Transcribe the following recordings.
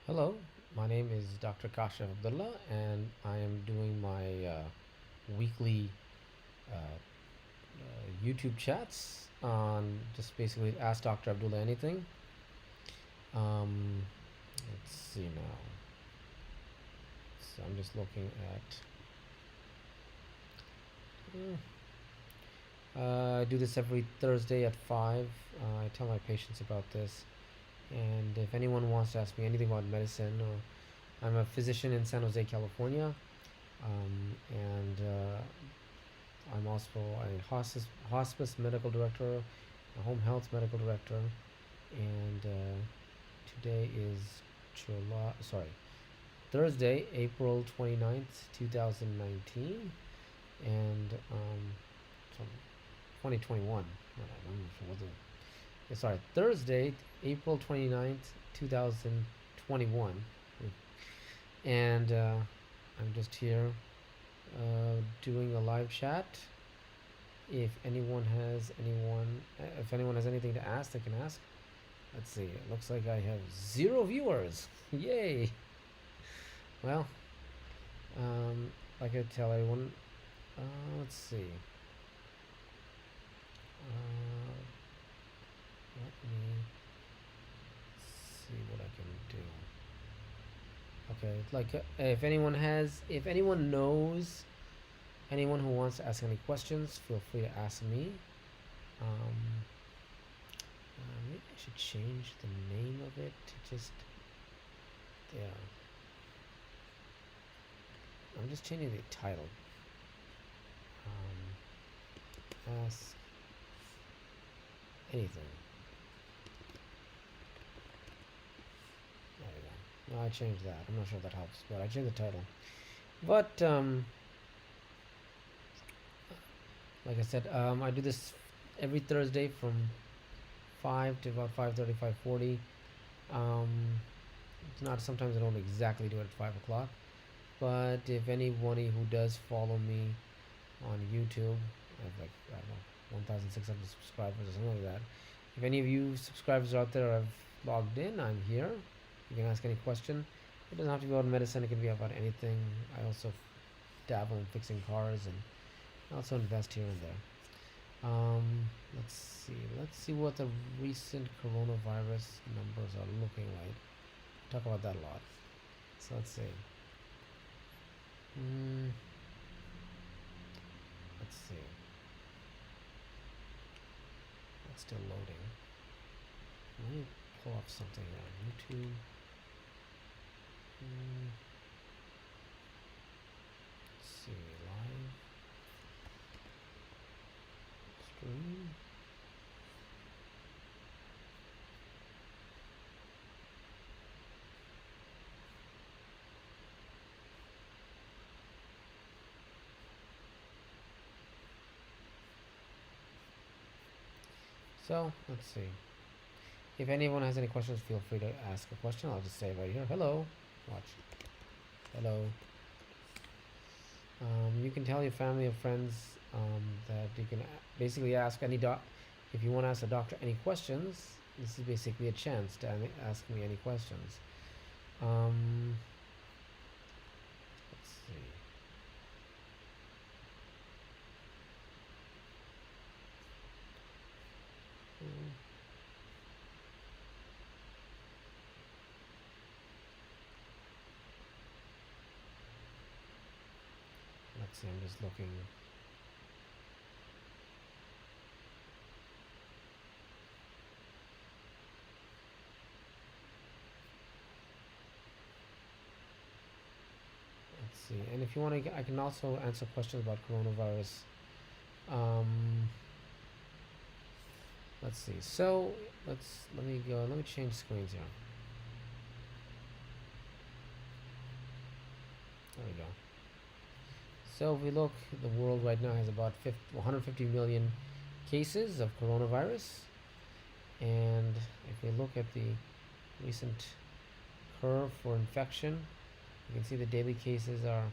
Hello, my name is Dr. Kasha Abdullah, and I am doing my weekly YouTube chats on just basically Ask Dr. Abdullah Anything. Let's see now. So I'm just looking at. I do this every Thursday at 5. I tell my patients about this, and if anyone wants to ask me anything about medicine, or I'm a physician in San Jose, California, and I'm also a hospice medical director, a home health medical director, and today is Thursday, April 29th, 2019, and so 2021. I'm not sure what Thursday, April 29th, 2021, and I'm just here doing a live chat. If anyone has anything to ask, they can ask. Let's see. It looks like I have 0 viewers. Yay! Well, like I tell everyone, let's see. Let me see what I can do. Okay, if anyone knows anyone who wants to ask any questions, feel free to ask me. Um, Maybe I should change the name of it to just, yeah. I'm just changing the title. Ask anything. There we go. No, I changed that. I'm not sure if that helps, but I changed the title. But like I said, I do this every Thursday from 5 to about 5:30, 5:40. Um, it's not sometimes I don't exactly do it at 5 o'clock, but if anybody who does follow me on YouTube, I have like I don't know 1,600 subscribers or something like that. If any of you subscribers are out there have logged in, I'm here. You can ask any question. It doesn't have to be about medicine. It can be about anything. I also dabble in fixing cars and I also invest here and there. Let's see. Let's see what the recent coronavirus numbers are looking like. Talk about that a lot. So let's see. Let's see. It's still loading. Let me pull up something on YouTube. Let's see. Live stream. So let's see. If anyone has any questions, feel free to ask a question. I'll just say right here, hello. Watch. Hello. You can tell your family or friends that you can basically ask any doc. If you want to ask a doctor any questions, this is basically a chance to ask me any questions. Let's see. Let's see. I'm just looking. Let's see. And if you want to, I can also answer questions about coronavirus. Let's see. So let me go. Let me change screens here. There we go. So if we look, the world right now has about 150 million cases of coronavirus. And if we look at the recent curve for infection, you can see the daily cases are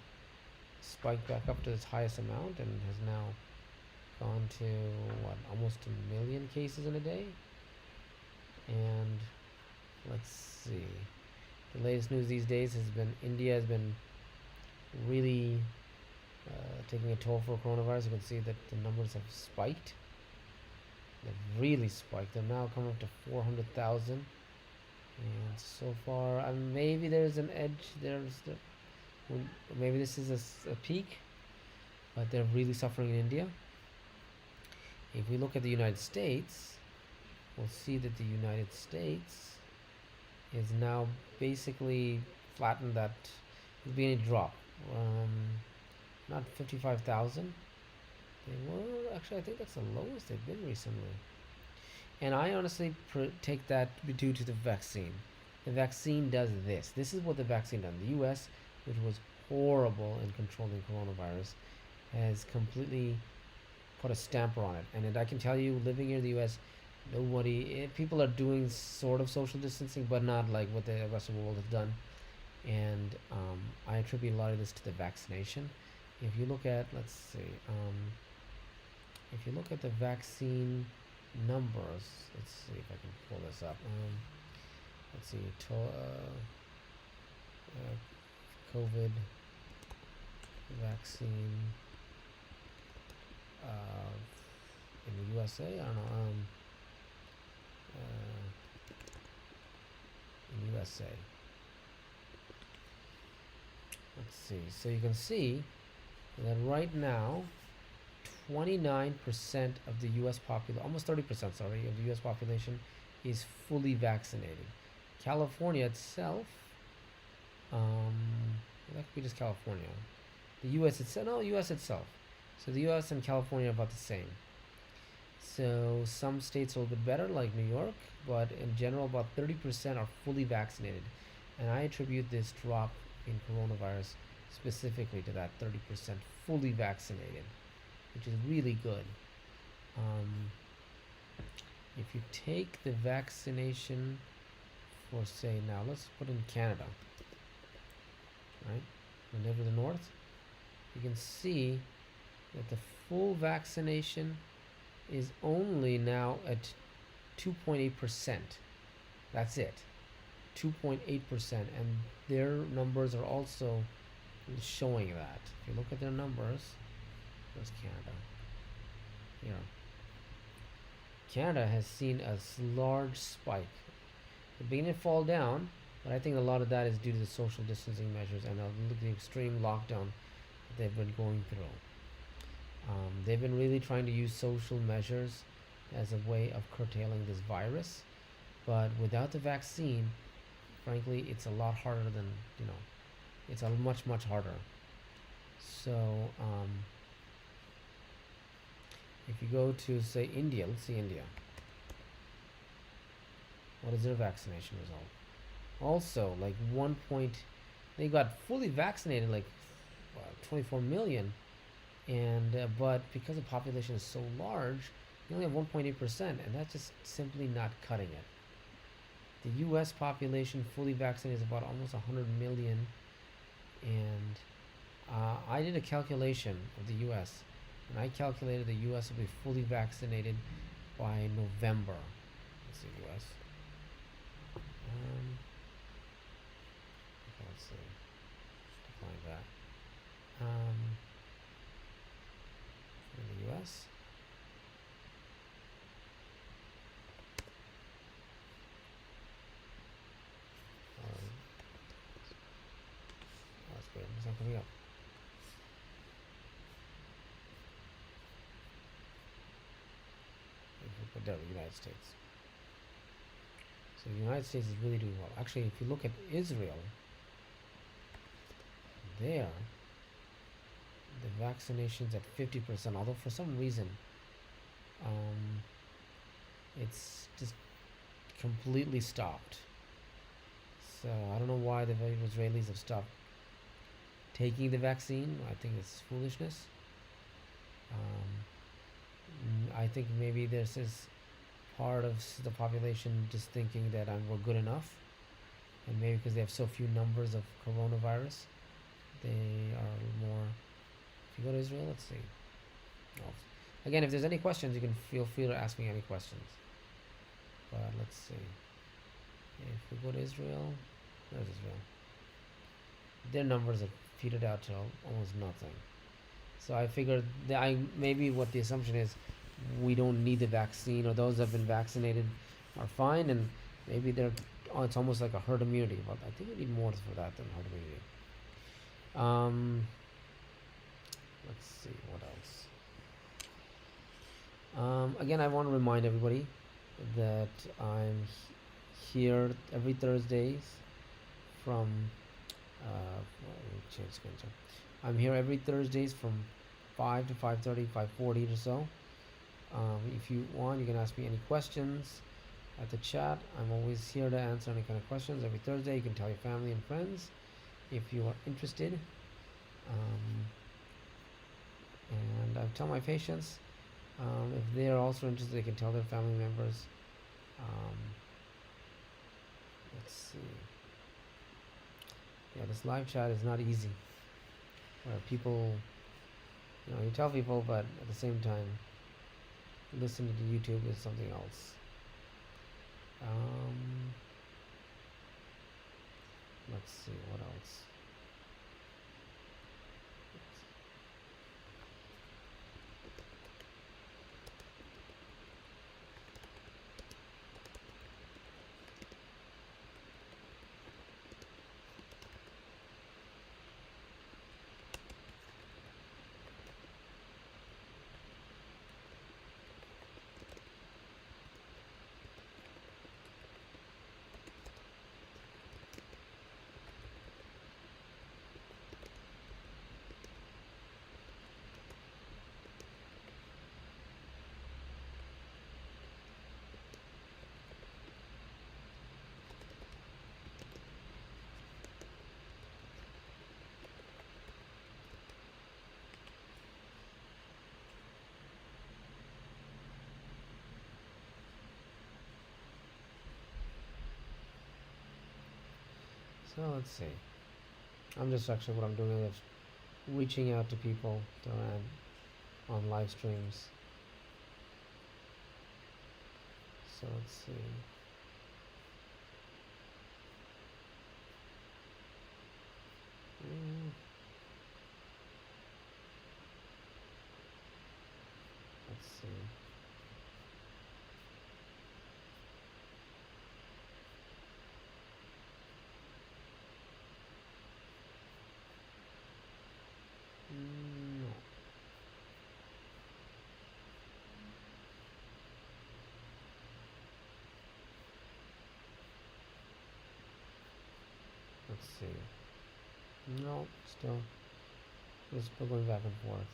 spiked back up to its highest amount and has now gone to almost 1 million cases in a day. And let's see. The latest news these days has been India has been really taking a toll for coronavirus. You can see that the numbers have spiked. They've really spiked. They've now come up to 400,000. And so far, maybe there's an edge. Maybe this is a peak, but they're really suffering in India. If we look at the United States, we'll see that the United States is now basically flattened that there's been a drop. Not 55,000. They were actually, I think that's the lowest they've been recently. And I honestly take that due to the vaccine. The vaccine does this. This is what the vaccine done. The U.S., which was horrible in controlling coronavirus, has completely put a stamper on it. And I can tell you, living here in the U.S., people are doing sort of social distancing, but not like what the rest of the world has done. And I attribute a lot of this to the vaccination. If you look at, let's see, if you look at the vaccine numbers, let's see if I can pull this up. Let's see, COVID vaccine in the USA. I don't know. In USA. Let's see. So you can see that right now, 29% of the U.S. population, almost 30%, sorry, of the U.S. population is fully vaccinated. California itself, that could be just California. The U.S. itself, no, U.S. itself. So the U.S. and California are about the same. So some states are a little bit better, like New York, but in general, about 30% are fully vaccinated. And I attribute this drop in coronavirus specifically to that 30% fully vaccinated, which is really good. If you take the vaccination for, say, now let's put in Canada, right? And over the north, you can see that the full vaccination is only now at 2.8%. That's it. 2.8%, and their numbers are also showing that. If you look at their numbers, where's Canada? Here. Canada has seen a large spike. It's beginning to fall down, but I think a lot of that is due to the social distancing measures and the extreme lockdown that they've been going through. They've been really trying to use social measures as a way of curtailing this virus, but without the vaccine, frankly, it's a lot harder than, it's a much harder. So, if you go to, say, India, let's see India. What is their vaccination result? Also, like they got fully vaccinated, like 24 million, and but because the population is so large, you only have 1.8%, and that's just simply not cutting it. The U.S. population fully vaccinated is about almost 100 million, and I did a calculation of the U.S., and I calculated the U.S. will be fully vaccinated by November. Let's see, U.S. Let's see. Define that. In the U.S. That's weird. It's not coming up. Put down the United States. So the United States is really doing well. Actually, if you look at Israel, there, the vaccination's at 50%, although for some reason, it's just completely stopped. So I don't know why the Israelis have stopped taking the vaccine. I think it's foolishness. I think maybe this is part of the population just thinking that we're good enough, and maybe because they have so few numbers of coronavirus, they are more. If you go to Israel, let's see. Oh. Again, if there's any questions, you can feel free to ask me any questions. But let's see. If we go to Israel, There's Israel. Their numbers are petered out to almost nothing. So I figured that I maybe what the assumption is, we don't need the vaccine, or those that have been vaccinated are fine, and maybe they're it's almost like a herd immunity. But I think we need more for that than herd immunity. Let's see what else. Again, I want to remind everybody that I'm here every Thursdays from. Let me change screen. I'm here every Thursdays from 5 to 5:30, 5:40 or so. If you want, you can ask me any questions at the chat. I'm always here to answer any kind of questions every Thursday. You can tell your family and friends if you are interested. And I tell my patients if they are also interested, they can tell their family members. Um, let's see. Yeah, this live chat is not easy. Where people, you tell people, but at the same time, listening to YouTube is something else. Let's see what else. So let's see. I'm just actually what I'm doing is reaching out to people that are on live streams. So let's see. Let's see. No. Let's see. No, still. We're still going back and forth.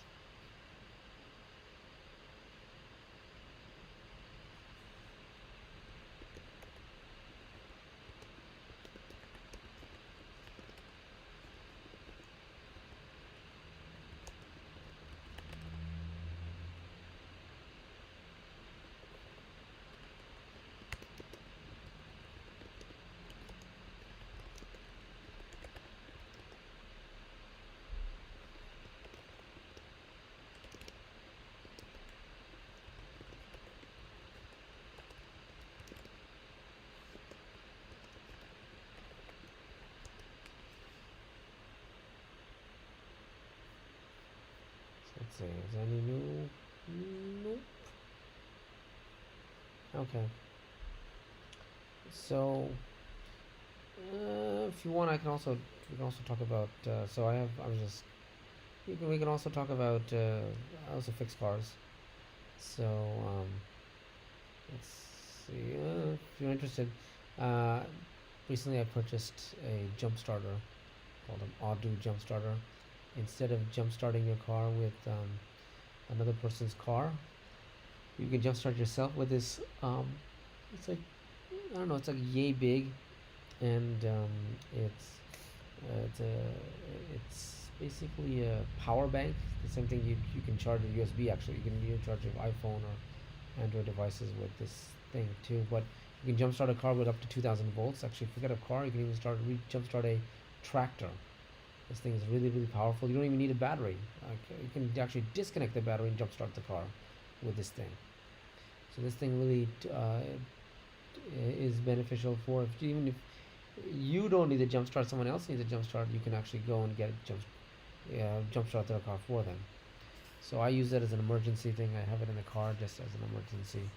Let's see, is there any new? Nope. Okay. So, if you want, we can also talk about. So I was just. We can also talk about. I also fix cars. So let's see. If you're interested, uh, recently I purchased a jump starter called an Auto jump starter. Instead of jump starting your car with another person's car, you can jump start yourself with this. It's like I don't know. It's like yay big, and it's a it's basically a power bank. The same thing you can charge a USB. Actually, you can charge your iPhone or Android devices with this thing too. But you can jump start a car with up to 2,000 volts. Actually, forget a car. You can even jump start a tractor. This thing is really, really powerful. You don't even need a battery. You can actually disconnect the battery and jumpstart the car with this thing. So this thing really is beneficial for even if You don't need to jumpstart. Someone else needs a jumpstart. You can actually go and get jumpstart their car for them. So I use that as an emergency thing. I have it in the car just as an emergency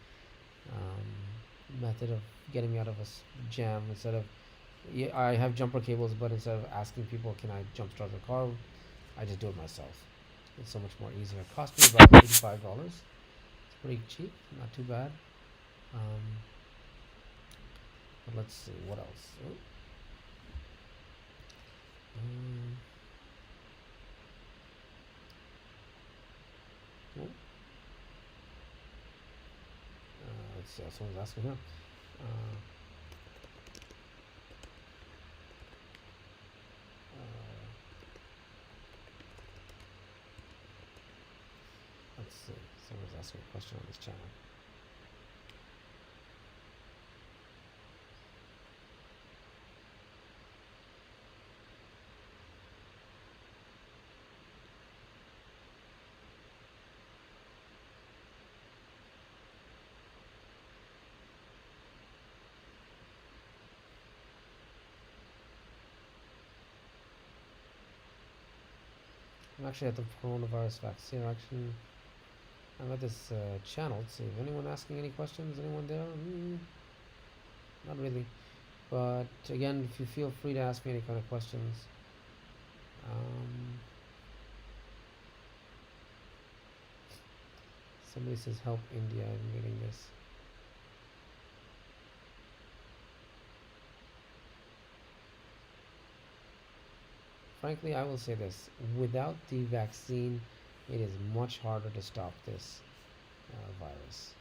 method of getting me out of a jam. Instead of, yeah, I have jumper cables, but instead of asking people, can I jumpstart the car, I just do it myself. It's so much more easier. It cost me about $85. It's pretty cheap, not too bad. Um, but let's see what else. Oh, um, oh, let's see. Someone's asking here. Uh, uh, let's see. Someone's asking a question on this channel. I'm actually at the coronavirus vaccine action. I'm at this channel. Let's see if anyone asking any questions. Anyone there? Not really. But again, if you feel free to ask me any kind of questions. Um, somebody says help India. I'm getting this. Frankly, I will say this: without the vaccine, it is much harder to stop this virus.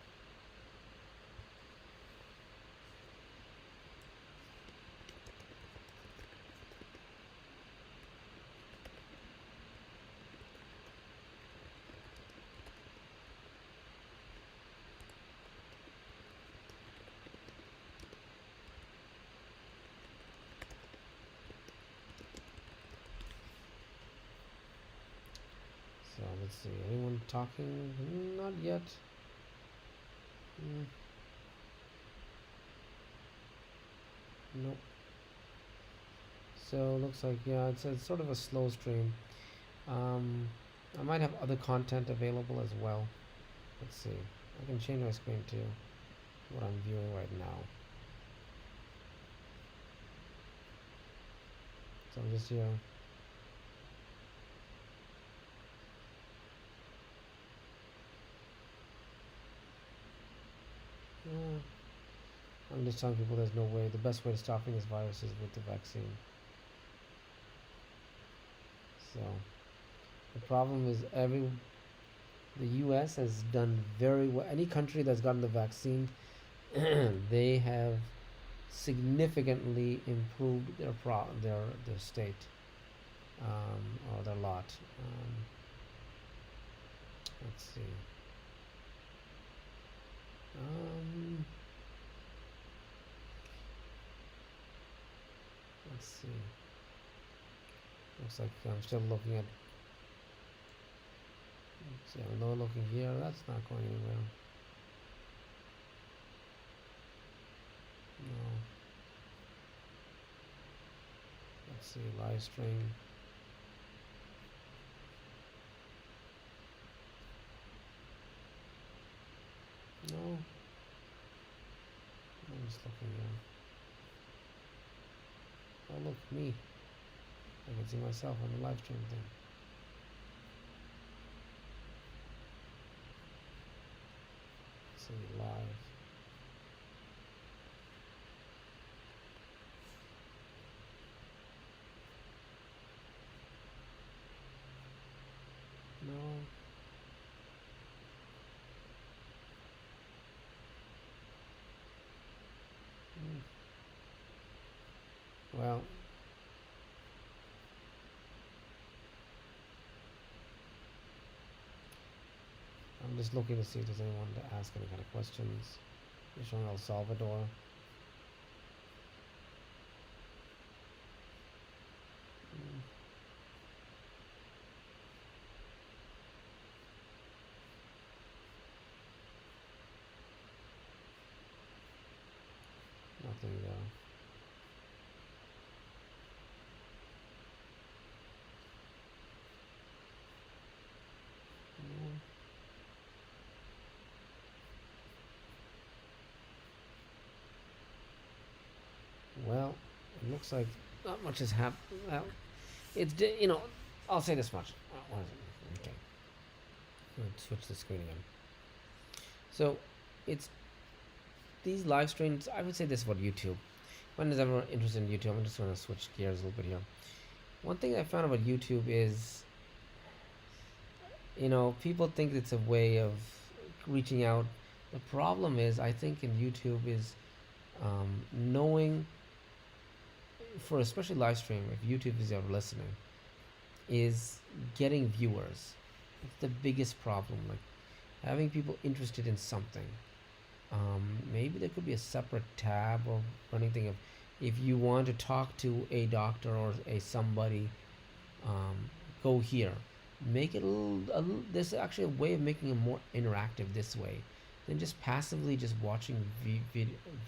So let's see. Anyone talking? Not yet. Mm, nope. So looks like, yeah, it's sort of a slow stream. Um, I might have other content available as well. Let's see. I can change my screen to what I'm viewing right now. So I'm just here. Yeah, I'm just telling people there's no way. The best way to stopping this virus is with the vaccine. So the problem is the U.S. has done very well. Any country that's gotten the vaccine, they have significantly improved their state or their lot. Let's see. Um, let's see. Looks like I'm still looking at. Let's see, I'm not looking here. That's not going anywhere. No. Let's see. Live stream. No. I'm just looking here. Oh look, me. I can see myself on the live stream thing. Let's see live. No. Mm. Well, I'm just looking to see if there's anyone to ask any kind of questions. You're showing El Salvador. Mm. Nothing there. looks like not much has happened. Well, I'll say this much. What is it? Okay, let's switch the screen again. So, it's these live streams. I would say this about YouTube. When is everyone interested in YouTube? I'm just going to switch gears a little bit here. One thing I found about YouTube is, people think it's a way of reaching out. The problem is, I think in YouTube is knowing, for especially live stream, if YouTube is ever listening, is getting viewers. It's the biggest problem. Like having people interested in something. Maybe there could be a separate tab or running thing of if you want to talk to a doctor or a somebody, go here. Make it there's actually a way of making it more interactive this way than just passively just watching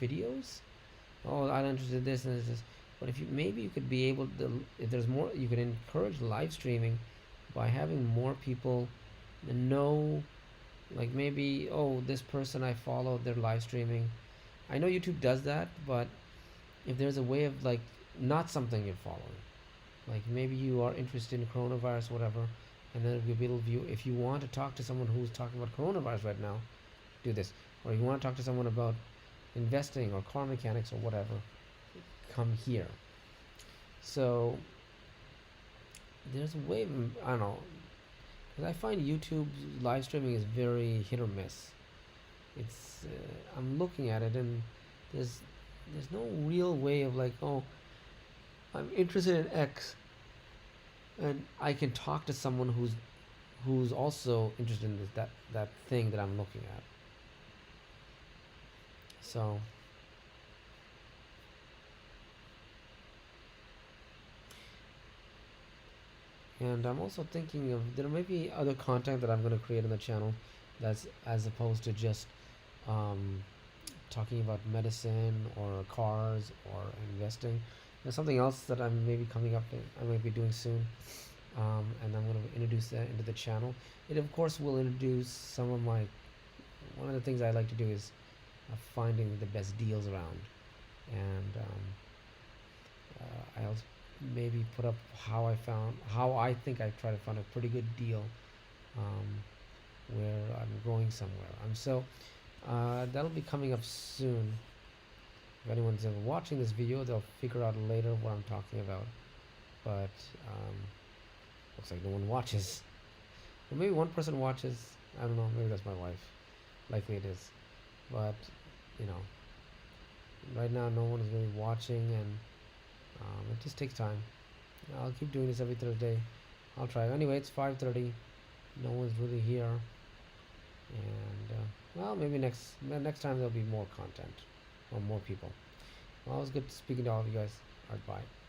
videos. Oh, I'm interested in this and this. But if you maybe you could be able to, if there's more, you could encourage live streaming by having more people know, like maybe, oh, this person I follow, they're live streaming. I know YouTube does that, but if there's a way of like not something you're following, like maybe you are interested in coronavirus, whatever, and then you'll be able to view. If you want to talk to someone who's talking about coronavirus right now, do this. Or you want to talk to someone about investing or car mechanics or whatever, come here. So there's a way of, I don't know, because I find YouTube live streaming is very hit or miss. It's I'm looking at it and there's no real way of like, oh, I'm interested in X and I can talk to someone who's also interested in that thing that I'm looking at. So and I'm also thinking of there may be other content that I'm going to create on the channel that's as opposed to just um, talking about medicine or cars or investing. There's something else that I'm maybe coming up. I might be doing soon, and I'm going to introduce that into the channel. It of course will introduce some of my. One of the things I like to do is finding the best deals around, and I'll maybe put up how I think I try to find a pretty good deal um, where I'm going somewhere. That'll be coming up soon. If anyone's ever watching this video, they'll figure out later what I'm talking about. But looks like no one watches. Or maybe one person watches. I don't know. Maybe that's my wife. Likely it is. But right now no one is really watching, and it just takes time. I'll keep doing this every Thursday. I'll try. Anyway, it's 5:30. No one's really here, and well, maybe next time there'll be more content or more people. Well, it was good speaking to all of you guys. All right, bye.